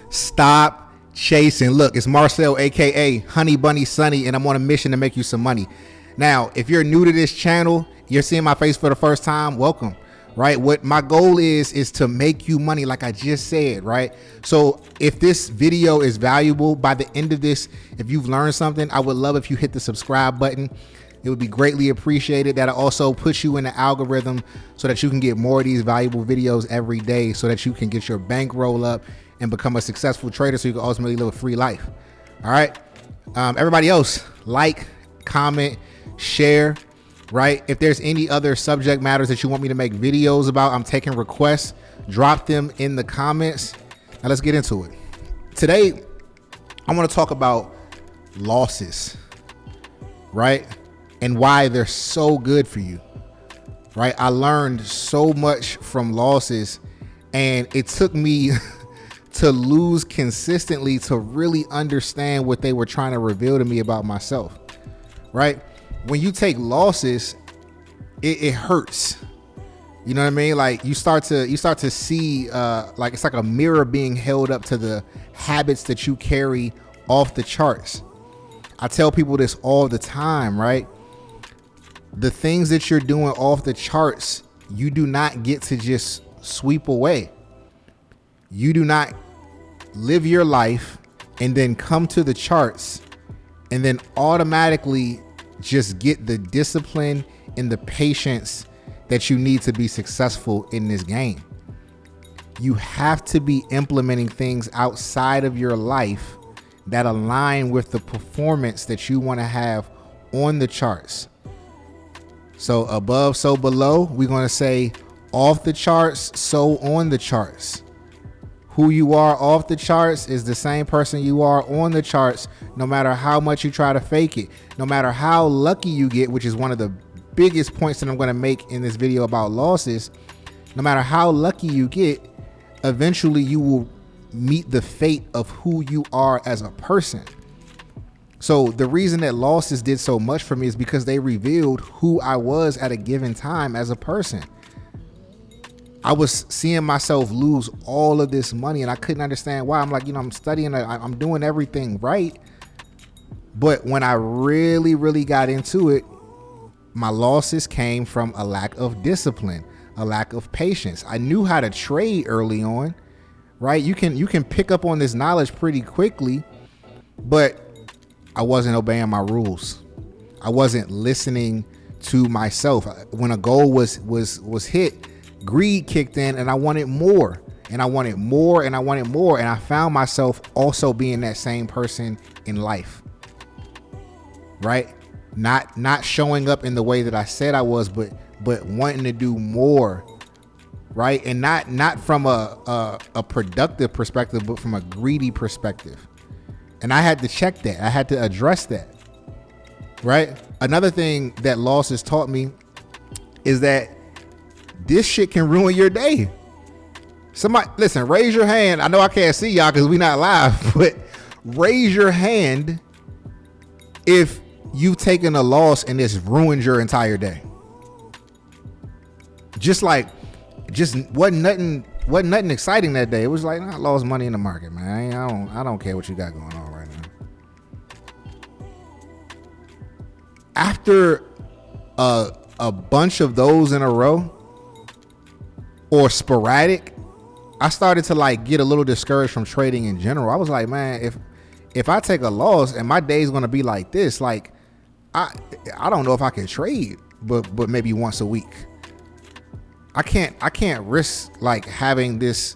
Stop chasing. Look, it's Marcel, aka Honey Bunny Sunny, and I'm on a mission to make you some money. Now, if you're new to this channel, you're seeing my face for the first time, welcome. Right? What my goal is to make you money, like I just said, right? So if this video is valuable, by the end of this, if you've learned something, I would love if you hit the subscribe button. It would be greatly appreciated. That'll also put you in the algorithm so that you can get more of these valuable videos every day, so that you can get your bankroll up and become a successful trader, so you can ultimately live a free life. All right. Everybody else, like, comment, share. Right? If there's any other subject matters that you want me to make videos about, I'm taking requests. Drop them in the comments. Now let's get into it. Today, I want to talk about losses, right? And why they're so good for you, right? I learned so much from losses, and it took me to lose consistently to really understand what they were trying to reveal to me about myself, right? When you take losses, it hurts. You know what I mean? Like you start to see like it's like a mirror being held up to the habits that you carry off the charts. I tell people this all the time, right? The things that you're doing off the charts, you do not get to just sweep away. You do not live your life and then come to the charts and then automatically just get the discipline and the patience that you need to be successful in this game. You have to be implementing things outside of your life that align with the performance that you want to have on the charts. So above, so below, we're going to say off the charts, so on the charts. Who you are off the charts is the same person you are on the charts, no matter how much you try to fake it, no matter how lucky you get, which is one of the biggest points that I'm going to make in this video about losses. No matter how lucky you get, eventually you will meet the fate of who you are as a person. So the reason that losses did so much for me is because they revealed who I was at a given time as a person. I was seeing myself lose all of this money and I couldn't understand why. I'm like, I'm studying, I'm doing everything right. But when I really got into it, my losses came from a lack of discipline, a lack of patience. I knew how to trade early on, right? You can pick up on this knowledge pretty quickly, but I wasn't obeying my rules. I wasn't listening to myself. When a goal was hit, greed kicked in and I wanted more and I wanted more and I wanted more. And I found myself also being that same person in life, right? Not showing up in the way that I said I was, but wanting to do more, right? And not from a productive perspective, but from a greedy perspective. And I had to check that. I had to address that, right? Another thing that losses taught me is that this shit can ruin your day. Somebody, listen, raise your hand. I know I can't see y'all because we not live, but raise your hand if you've taken a loss and it's ruined your entire day. Just wasn't nothing exciting that day. It was like, I lost money in the market, man. I don't care what you got going on right now. After a bunch of those in a row, or sporadic, I started to get a little discouraged from trading in general. I was like, man, if I take a loss and my day's gonna be like this, I don't know if I can trade, but maybe once a week. I can't risk having this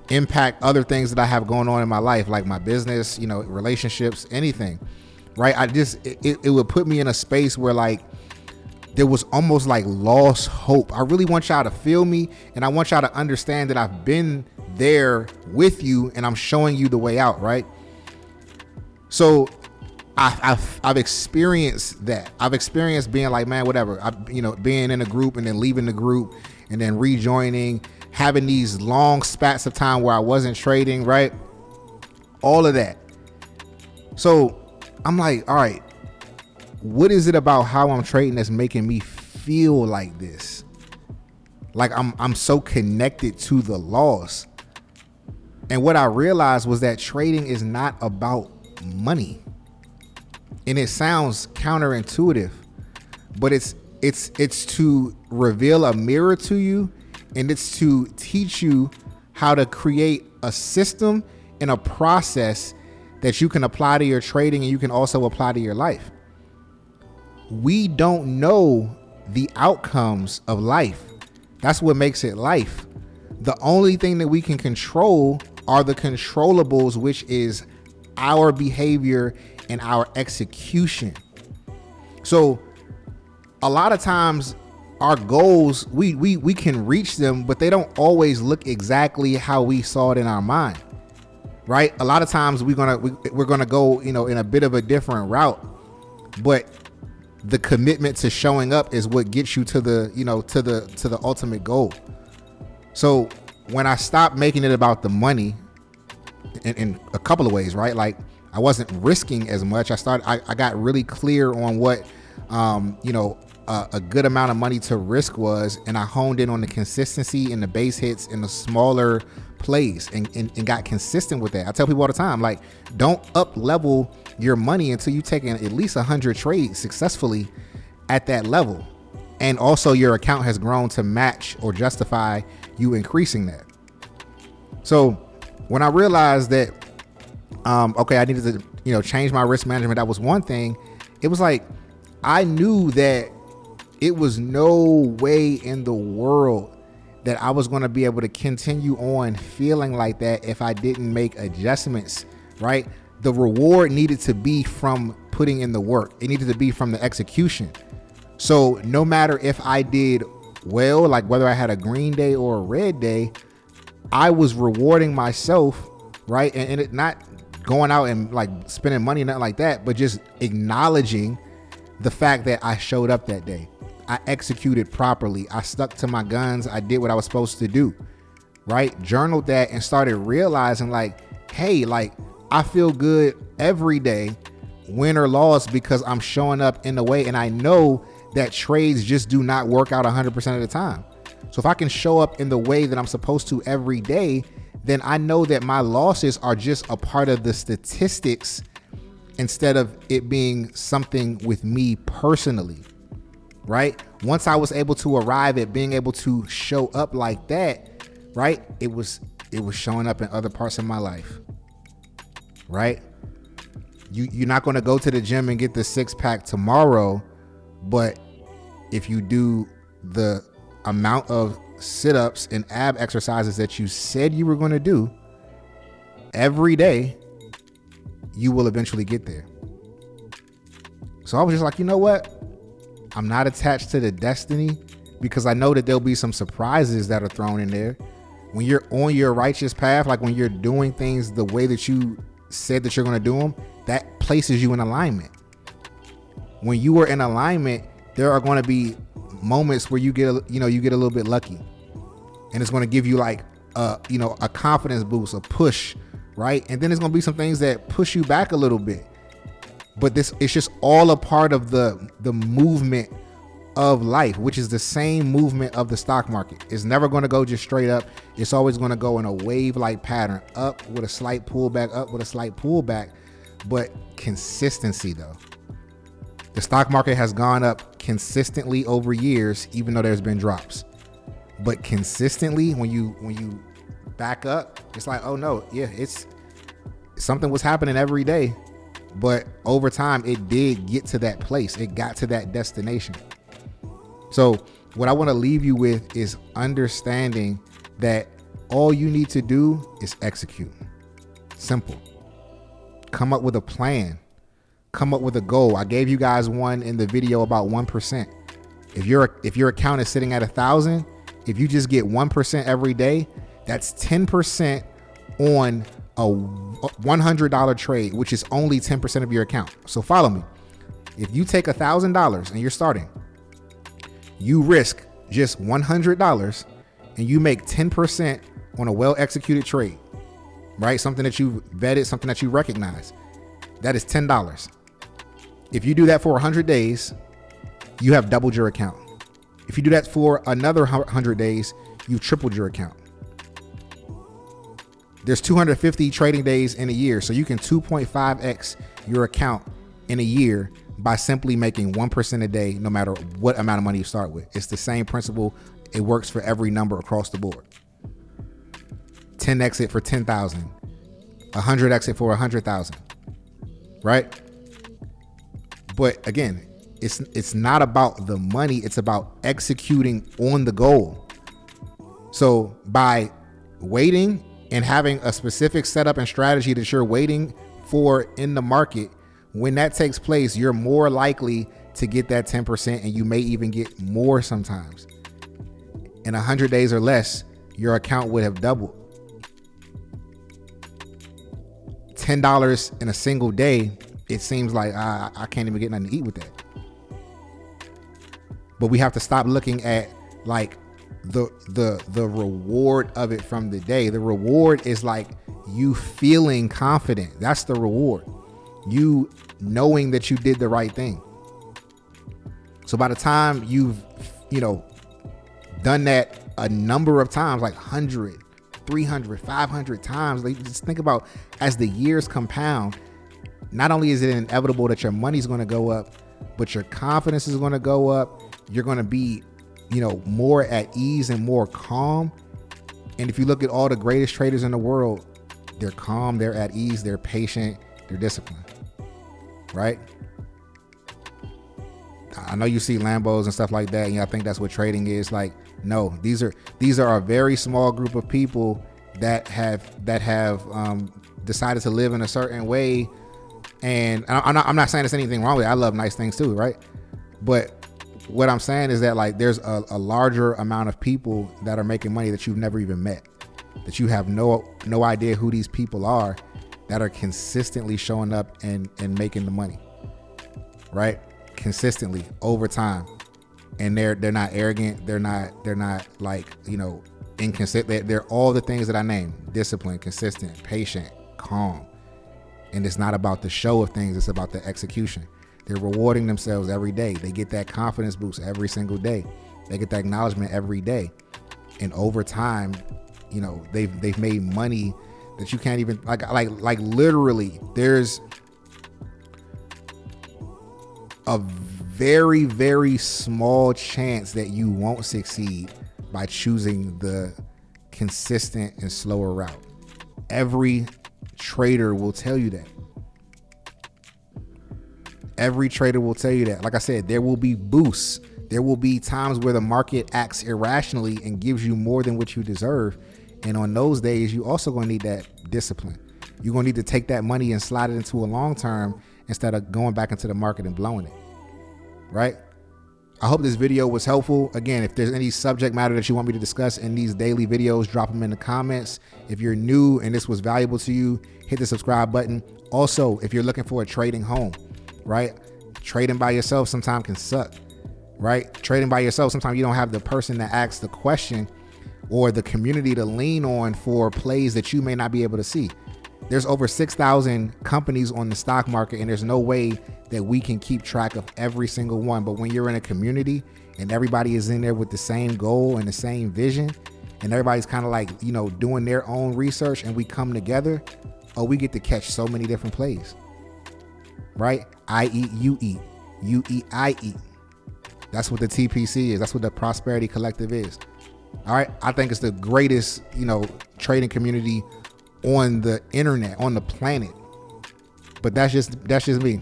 impact other things that I have going on in my life, like my business, relationships, anything, right? It would put me in a space where there was almost lost hope. I really want y'all to feel me, and I want y'all to understand that I've been there with you and I'm showing you the way out, right? So I've experienced that. I've experienced being like, man, whatever. Being in a group and then leaving the group and then rejoining, having these long spats of time where I wasn't trading, right? All of that. So I'm like, all right, what is it about how I'm trading that's making me feel like this? Like I'm so connected to the loss. And what I realized was that trading is not about money. And it sounds counterintuitive, but it's to reveal a mirror to you, and it's to teach you how to create a system and a process that you can apply to your trading and you can also apply to your life. We don't know the outcomes of life. That's what makes it life. The only thing that we can control are the controllables, which is our behavior and our execution. So a lot of times our goals, we can reach them, but they don't always look exactly how we saw it in our mind, right? A lot of times we're gonna go, in a bit of a different route, but the commitment to showing up is what gets you to the, to the ultimate goal. So when I stopped making it about the money in a couple of ways, right? Like I wasn't risking as much. I got really clear on what, a good amount of money to risk was. And I honed in on the consistency and the base hits and the smaller plays and got consistent with that. I tell people all the time, like, don't up level your money until you take in at least 100 trades successfully at that level. And also your account has grown to match or justify you increasing that. So when I realized that, I needed to, change my risk management, that was one thing. It was like, I knew that it was no way in the world that I was going to be able to continue on feeling like that if I didn't make adjustments, right? The reward needed to be from putting in the work. It needed to be from the execution. So no matter if I did well, like whether I had a green day or a red day, I was rewarding myself, right? And it not going out and like spending money, nothing like that, but just acknowledging the fact that I showed up that day. I executed properly. I stuck to my guns. I did what I was supposed to do, right? Journaled that and started realizing like, hey, like I feel good every day, win or loss, because I'm showing up in the way. And I know that trades just do not work out 100% of the time. So if I can show up in the way that I'm supposed to every day, then I know that my losses are just a part of the statistics instead of it being something with me personally, right? Once I was able to arrive at being able to show up like that, right? It was showing up in other parts of my life, right? You're not going to go to the gym and get the 6-pack tomorrow, but if you do the amount of sit-ups and ab exercises that you said you were going to do every day, you will eventually get there. So I was just like, you know what? I'm not attached to the destiny, because I know that there'll be some surprises that are thrown in there. When you're on your righteous path, like when you're doing things the way that you said that you're going to do them, that places you in alignment. When you are in alignment, there are going to be moments where you get a little bit lucky, and it's going to give you like a confidence boost, a push, right? And then there's going to be some things that push you back a little bit, but it's just all a part of the movement of life, which is the same movement of the stock market. It's never going to go just straight up. It's always going to go in a wave-like pattern, up with a slight pullback, up with a slight pullback, but consistency though. The stock market has gone up consistently over years, even though there's been drops. But consistently, when you back up, it's like, oh no, yeah, it's something was happening every day. But over time, it did get to that place. It got to that destination. So what I want to leave you with is understanding that all you need to do is execute. Simple. Come up with a plan. Come up with a goal. I gave you guys one in the video about 1%. If your account is sitting at 1,000, if you just get 1% every day, that's 10% on a $100 trade, which is only 10% of your account. So follow me. If you take $1,000 and you're starting, you risk just $100 and you make 10% on a well-executed trade, right? Something that you vetted, something that you recognize. That is $10. If you do that for 100 days, you have doubled your account. If you do that for another 100 days, you've tripled your account. There's 250 trading days in a year. So you can 2.5x your account in a year by simply making 1% a day, no matter what amount of money you start with. It's the same principle. It works for every number across the board. 10x it for 10,000, 100x it for 100,000, right? But again, it's not about the money. It's about executing on the goal. So by waiting and having a specific setup and strategy that you're waiting for in the market, when that takes place, you're more likely to get that 10%, and you may even get more sometimes. In 100 days or less, your account would have doubled. $10 in a single day, it seems like I can't even get nothing to eat with that. But we have to stop looking at like the reward of it from the day. The reward is like you feeling confident. That's the reward. You knowing that you did the right thing. So by the time you've, done that a number of times, like 100, 300, 500 times, like just think about as the years compound, not only is it inevitable that your money's going to go up, but your confidence is going to go up. You're going to be, more at ease and more calm. And if you look at all the greatest traders in the world, they're calm, they're at ease, they're patient, they're disciplined, right? I know you see Lambos and stuff like that, and I think that's what trading is. Like, no, these are a very small group of people that have decided to live in a certain way. And I'm not saying there's anything wrong with it. I love nice things too, right? But what I'm saying is that like there's a larger amount of people that are making money that you've never even met, that you have no idea who these people are, that are consistently showing up and making the money, right? Consistently over time. And they're not arrogant. They're not like, inconsistent. They're all the things that I named: disciplined, consistent, patient, calm. And it's not about the show of things. It's about the execution. They're rewarding themselves every day. They get that confidence boost every single day. They get that acknowledgement every day. And over time, they've made money that you can't even like literally there's a very, very small chance that you won't succeed by choosing the consistent and slower route. Every trader will tell you that. Every trader will tell you that. Like I said, there will be boosts. There will be times where the market acts irrationally and gives you more than what you deserve. And on those days, you also going to need that discipline. You're going to need to take that money and slide it into a long term instead of going back into the market and blowing it. Right? I hope this video was helpful. Again, if there's any subject matter that you want me to discuss in these daily videos, drop them in the comments. If you're new and this was valuable to you, hit the subscribe button. Also, if you're looking for a trading home, right? Trading by yourself sometimes can suck, right? Trading by yourself, sometimes you don't have the person that asks the question or the community to lean on for plays that you may not be able to see. There's over 6,000 companies on the stock market, and there's no way that we can keep track of every single one. But when you're in a community and everybody is in there with the same goal and the same vision, and everybody's kind of like, doing their own research, and we come together, we get to catch so many different plays, right? I eat, you eat, you eat, I eat. That's what the TPC is. That's what the Prosperity Collective is. All right. I think it's the greatest, trading community on the internet, on the planet. But that's just me.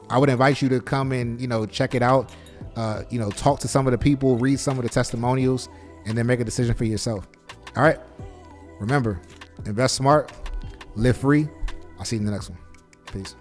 I would invite you to come and, check it out, talk to some of the people, read some of the testimonials, and then make a decision for yourself. All right. Remember, invest smart, live free. I'll see you in the next one. Peace.